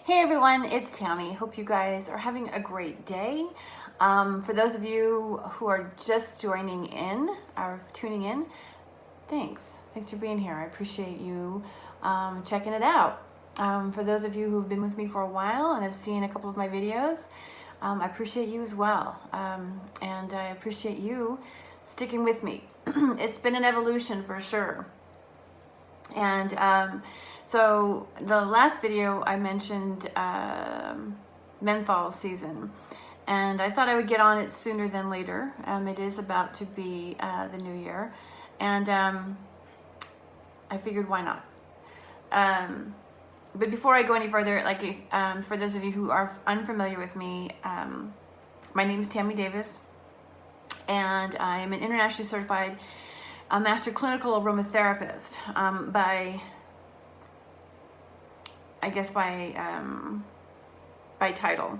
Hey everyone, it's Tammy. Hope you guys are having a great day. For those of you who are just joining in or tuning in, thanks. Thanks for being here. I appreciate you checking it out. For those of you who've been with me for a while and have seen a couple of my videos, I appreciate you as well. And I appreciate you sticking with me. It's been an evolution for sure. And so the last video I mentioned menthol season, and I thought I would get on it sooner than later. It is about to be the new year, and I figured why not. But before I go any further, for those of you who are unfamiliar with me, my name is Tammy Davis, and I am an internationally certified master clinical aromatherapist by title.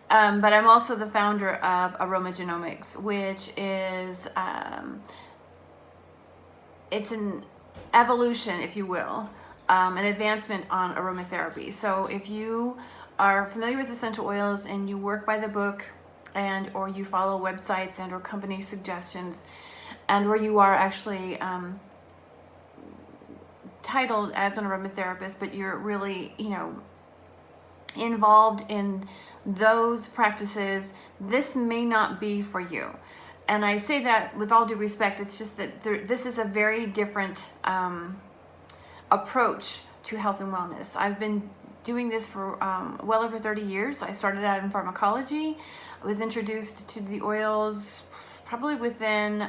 But I'm also the founder of Aromagenomics, which is it's an evolution, if you will, an advancement on aromatherapy. So if you are familiar with essential oils and you work by the book and or you follow websites and or company suggestions, and where you are actually titled as an aromatherapist, but you're really, involved in those practices, this may not be for you. And I say that with all due respect. It's just that this is a very different approach to health and wellness. I've been doing this for well over 30 years. I started out in pharmacology. I was introduced to the oils probably within,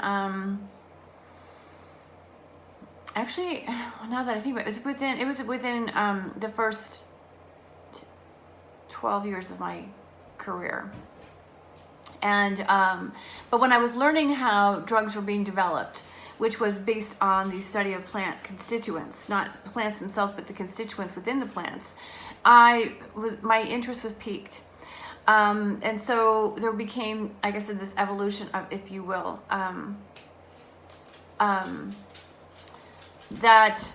actually, now that I think about it, it was within the first 12 years of my career. And, but when I was learning how drugs were being developed, which was based on the study of plant constituents, not plants themselves, but the constituents within the plants, my interest was piqued. And so there became, I guess, this evolution of, if you will, that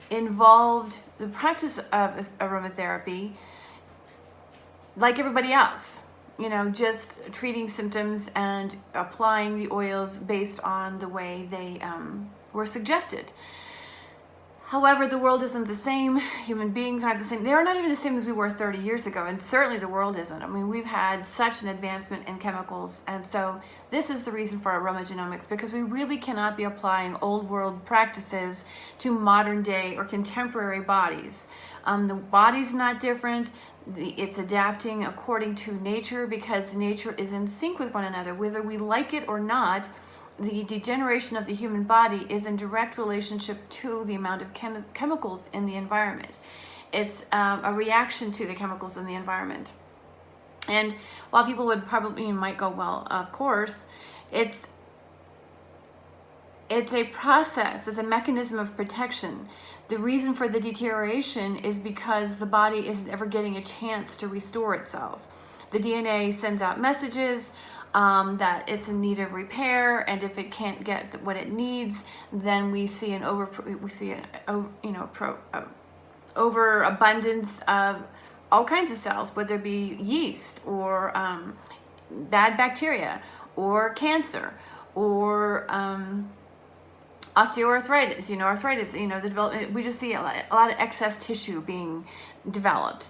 involved the practice of aromatherapy like everybody else, just treating symptoms and applying the oils based on the way they were suggested. However, the world isn't the same. Human beings aren't the same. They're not even the same as we were 30 years ago, and certainly the world isn't. I mean, we've had such an advancement in chemicals, and so this is the reason for aromagenomics, because we really cannot be applying old world practices to modern day or contemporary bodies. The body's not different. It's adapting according to nature, because nature is in sync with one another, whether we like it or not. The degeneration of the human body is in direct relationship to the amount of chemicals in the environment. It's a reaction to the chemicals in the environment. And while people would probably might go, well, of course, it's a process, it's a mechanism of protection. The reason for the deterioration is because the body isn't ever getting a chance to restore itself. The DNA sends out messages that it's in need of repair, and if it can't get what it needs, then we see an overabundance of all kinds of cells, whether it be yeast or bad bacteria or cancer or osteoarthritis, arthritis, the development. We just see a lot of excess tissue being developed.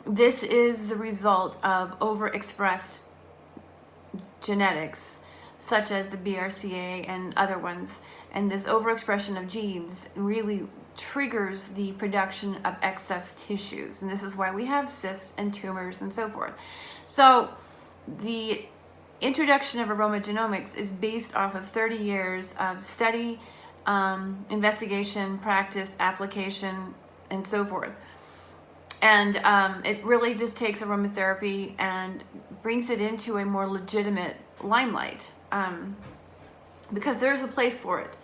This is the result of overexpressed genetics, such as the BRCA and other ones, and this overexpression of genes really triggers the production of excess tissues, and this is why we have cysts and tumors and so forth. So the introduction of aromagenomics is based off of 30 years of study, investigation, practice, application, and so forth. And it really just takes aromatherapy and brings it into a more legitimate limelight, because there's a place for it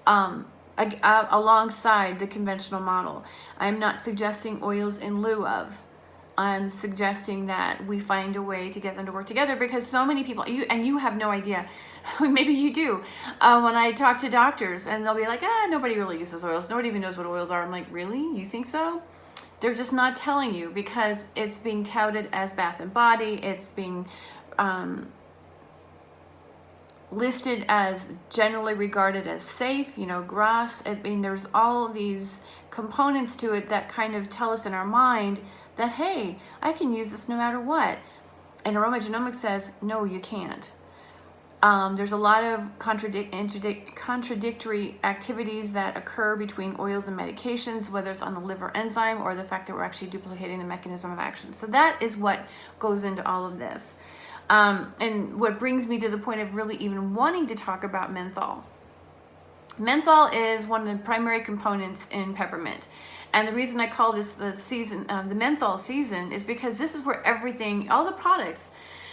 alongside the conventional model. I'm not suggesting oils in lieu of. I'm suggesting that we find a way to get them to work together, because so many people, you have no idea, maybe you do, when I talk to doctors and they'll be like, nobody really uses oils. Nobody even knows what oils are. I'm like, really? You think so? They're just not telling you because it's being touted as Bath and Body. It's being listed as generally regarded as safe, grass. I mean, there's all these components to it that kind of tell us in our mind that, hey, I can use this no matter what. And aromagenomics says, no, you can't. There's a lot of contradictory activities that occur between oils and medications, whether it's on the liver enzyme or the fact that we're actually duplicating the mechanism of action. So that is what goes into all of this. And what brings me to the point of really even wanting to talk about menthol. Menthol is one of the primary components in peppermint. And the reason I call this the season, the menthol season, is because this is where everything, all the products,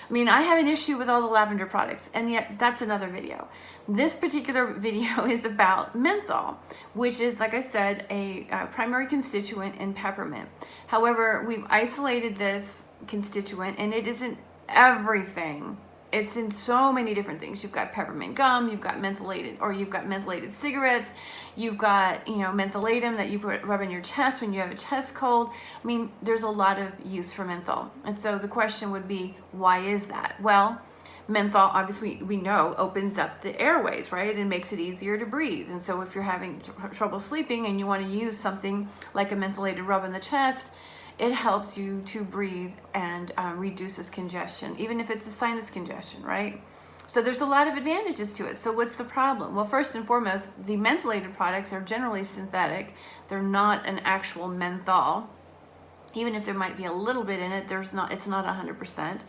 I mean, I have an issue with all the lavender products, and yet that's another video. This particular video is about menthol, which is, like I said, a primary constituent in peppermint. However, we've isolated this constituent, and it isn't everything. It's in so many different things. You've got peppermint gum, you've got mentholated cigarettes, you've got, mentholatum that you rub in your chest when you have a chest cold. I mean, there's a lot of use for menthol. And so the question would be, why is that? Well, menthol, obviously, we know, opens up the airways, right? And makes it easier to breathe. And so if you're having trouble sleeping and you want to use something like a mentholated rub in the chest, it helps you to breathe and reduces congestion, even if it's a sinus congestion, right? So there's a lot of advantages to it. So what's the problem? Well, first and foremost, the mentholated products are generally synthetic. They're not an actual menthol. Even if there might be a little bit in it, it's not 100%.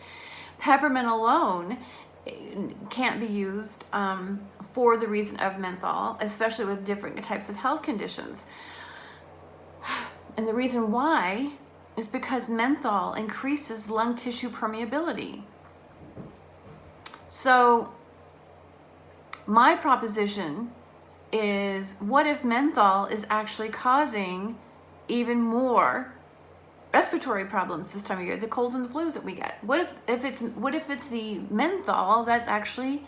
Peppermint alone can't be used for the reason of menthol, especially with different types of health conditions. And the reason why is because menthol increases lung tissue permeability. So my proposition is, what if menthol is actually causing even more respiratory problems this time of year, the colds and the flus that we get? What if it's the menthol that's actually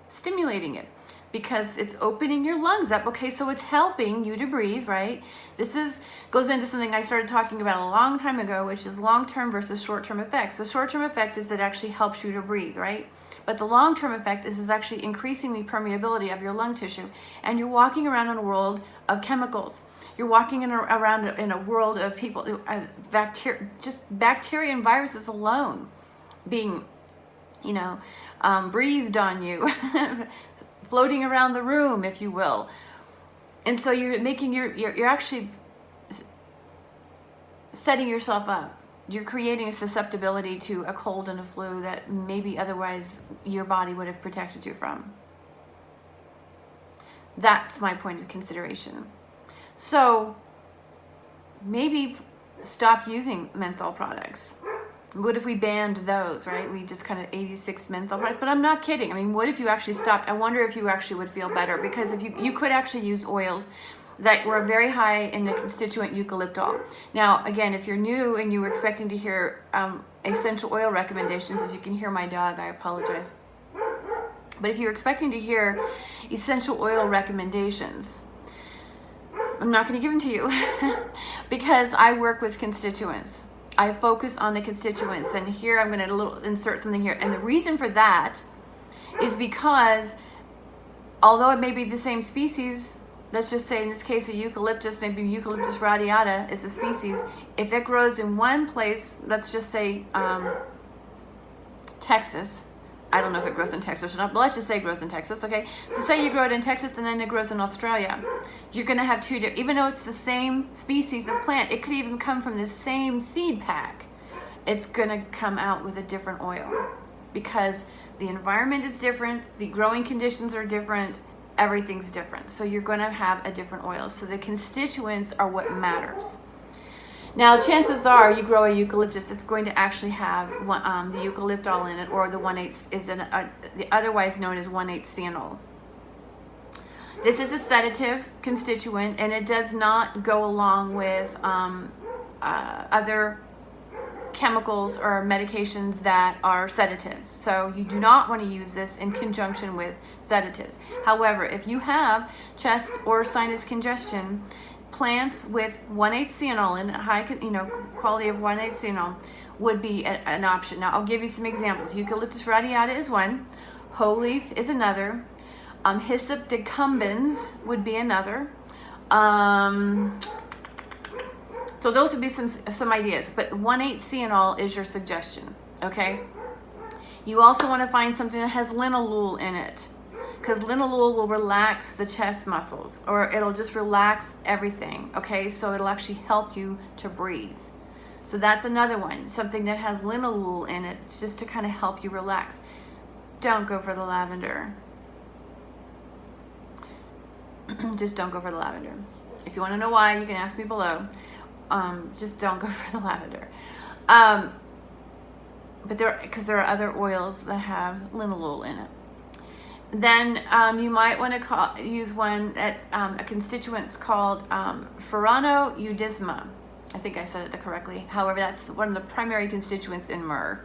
stimulating it? Because it's opening your lungs up. Okay, so it's helping you to breathe, right? This goes into something I started talking about a long time ago, which is long-term versus short-term effects. The short-term effect is that it actually helps you to breathe, right? But the long-term effect is actually increasing the permeability of your lung tissue. And you're walking around in a world of chemicals. You're walking around in a world of people, bacteria and viruses alone being, breathed on you. Floating around the room, if you will. And so you're making you're actually setting yourself up. You're creating a susceptibility to a cold and a flu that maybe otherwise your body would have protected you from. That's my point of consideration. So maybe stop using menthol products. What if we banned those, right? We just kind of 86 menthol products. But I'm not kidding. I mean, what if you actually stopped? I wonder if you actually would feel better, because if you could actually use oils that were very high in the constituent eucalyptol. Now, again, if you're new and you were expecting to hear essential oil recommendations, if you can hear my dog, I apologize. But if you're expecting to hear essential oil recommendations, I'm not going to give them to you because I work with constituents. I focus on the constituents, and here I'm going to insert something here. And the reason for that is because although it may be the same species, let's just say in this case a eucalyptus, maybe Eucalyptus radiata is a species. If it grows in one place, let's just say Texas. I don't know if it grows in Texas or not, but let's just say it grows in Texas, okay? So say you grow it in Texas and then it grows in Australia. You're going to have even though it's the same species of plant, it could even come from the same seed pack. It's going to come out with a different oil because the environment is different, the growing conditions are different, everything's different. So you're going to have a different oil. So the constituents are what matters. Now, chances are you grow a eucalyptus, it's going to actually have the eucalyptol in it, or the 1,8 is the otherwise known as 1,8-cyanol. This is a sedative constituent, and it does not go along with other chemicals or medications that are sedatives. So you do not want to use this in conjunction with sedatives. However, if you have chest or sinus congestion, plants with 1/8 CNO in high, quality of 1/8 CNO would be an option. Now I'll give you some examples. Eucalyptus radiata is one. Whole leaf is another. Hyssop decumbens would be another. So those would be some ideas, but 1/8 CNO is your suggestion, okay? You also want to find something that has linalool in it, because linalool will relax the chest muscles, or it'll just relax everything, okay? So it'll actually help you to breathe. So that's another one, something that has linalool in it, just to kind of help you relax. Don't go for the lavender. Just don't go for the lavender. If you want to know why, you can ask me below. Just don't go for the lavender. But because there are other oils that have linalool in it. Then you might want to use one that a constituent's called Furano Udisma. I think I said it correctly. However, that's one of the primary constituents in myrrh.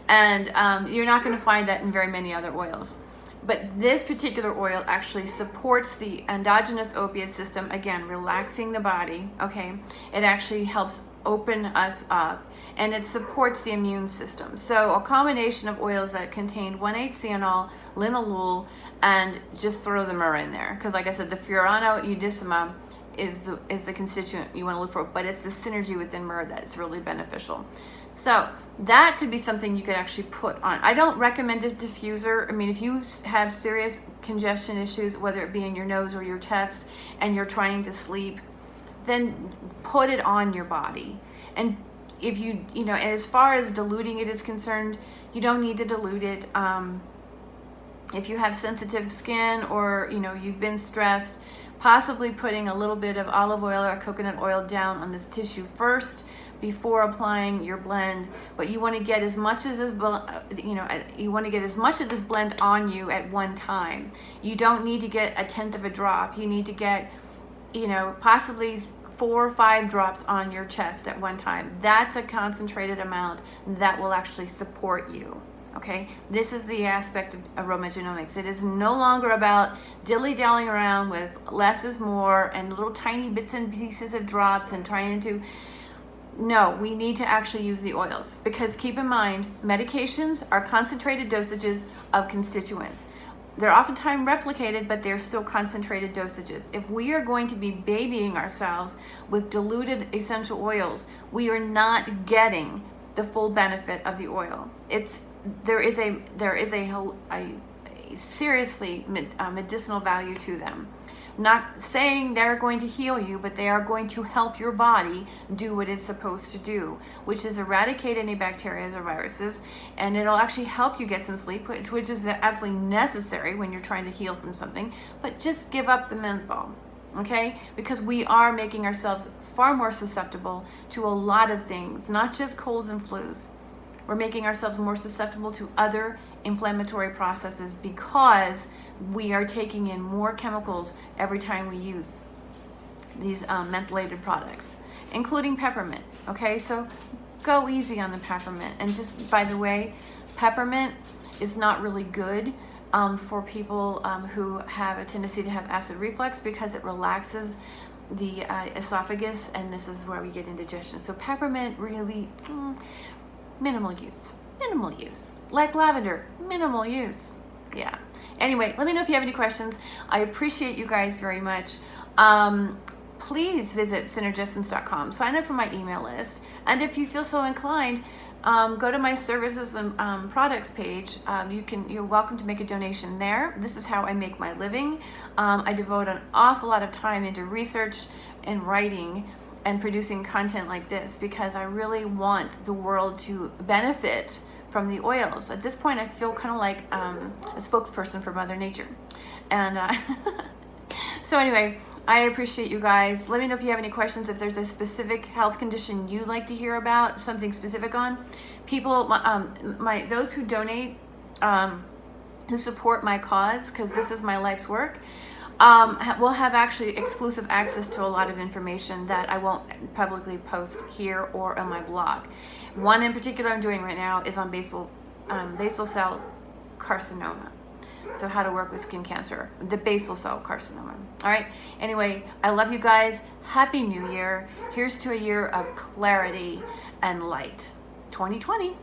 And you're not going to find that in very many other oils. But this particular oil actually supports the endogenous opiate system, again, relaxing the body, okay? It actually helps open us up, and it supports the immune system. So a combination of oils that contain 1/8 CNO, linalool, and just throw the myrrh in there. Because like I said, the Furano Udisma is the constituent you want to look for, but it's the synergy within myrrh that is really beneficial. So that could be something you could actually put on. I don't recommend a diffuser. I mean, if you have serious congestion issues, whether it be in your nose or your chest, and you're trying to sleep, then put it on your body. And if as far as diluting it is concerned, you don't need to dilute it. If you have sensitive skin, or you've been stressed, possibly putting a little bit of olive oil or coconut oil down on this tissue first before applying your blend. But you want to get as much as this blend on you at one time. You don't need to get 1/10 of a drop. You need to get possibly 4 or 5 drops on your chest at one time. That's a concentrated amount that will actually support you. Okay, this is the aspect of aromagenomics. It is no longer about dilly-dallying around with less is more and little tiny bits and pieces of drops and trying to. No, we need to actually use the oils, because keep in mind, medications are concentrated dosages of constituents. They're oftentimes replicated, but they're still concentrated dosages. If we are going to be babying ourselves with diluted essential oils, we are not getting the full benefit of the oil. There is a seriously medicinal value to them. Not saying they're going to heal you, but they are going to help your body do what it's supposed to do, which is eradicate any bacteria or viruses, and it'll actually help you get some sleep, which is absolutely necessary when you're trying to heal from something. But just give up the menthol, okay? Because we are making ourselves far more susceptible to a lot of things, not just colds and flus. We're making ourselves more susceptible to other inflammatory processes because we are taking in more chemicals every time we use these mentholated products, including peppermint. Okay, so go easy on the peppermint. And just by the way, peppermint is not really good for people who have a tendency to have acid reflux, because it relaxes the esophagus, and this is where we get indigestion. So peppermint really minimal use. Like lavender, minimal use. Yeah. Anyway, let me know if you have any questions. I appreciate you guys very much. Please visit synergessence.com. Sign up for my email list. And if you feel so inclined, go to my services and products page. You're welcome to make a donation there. This is how I make my living. I devote an awful lot of time into research and writing and producing content like this, because I really want the world to benefit from the oils. At this point, I feel kind of like a spokesperson for Mother Nature. And so anyway, I appreciate you guys. Let me know if you have any questions, if there's a specific health condition you'd like to hear about, something specific on. People, those who donate, who support my cause, because this is my life's work, will have actually exclusive access to a lot of information that I won't publicly post here or on my blog. One in particular I'm doing right now is on basal cell carcinoma. So how to work with skin cancer, the basal cell carcinoma. All right. Anyway, I love you guys. Happy New Year. Here's to a year of clarity and light. 2020.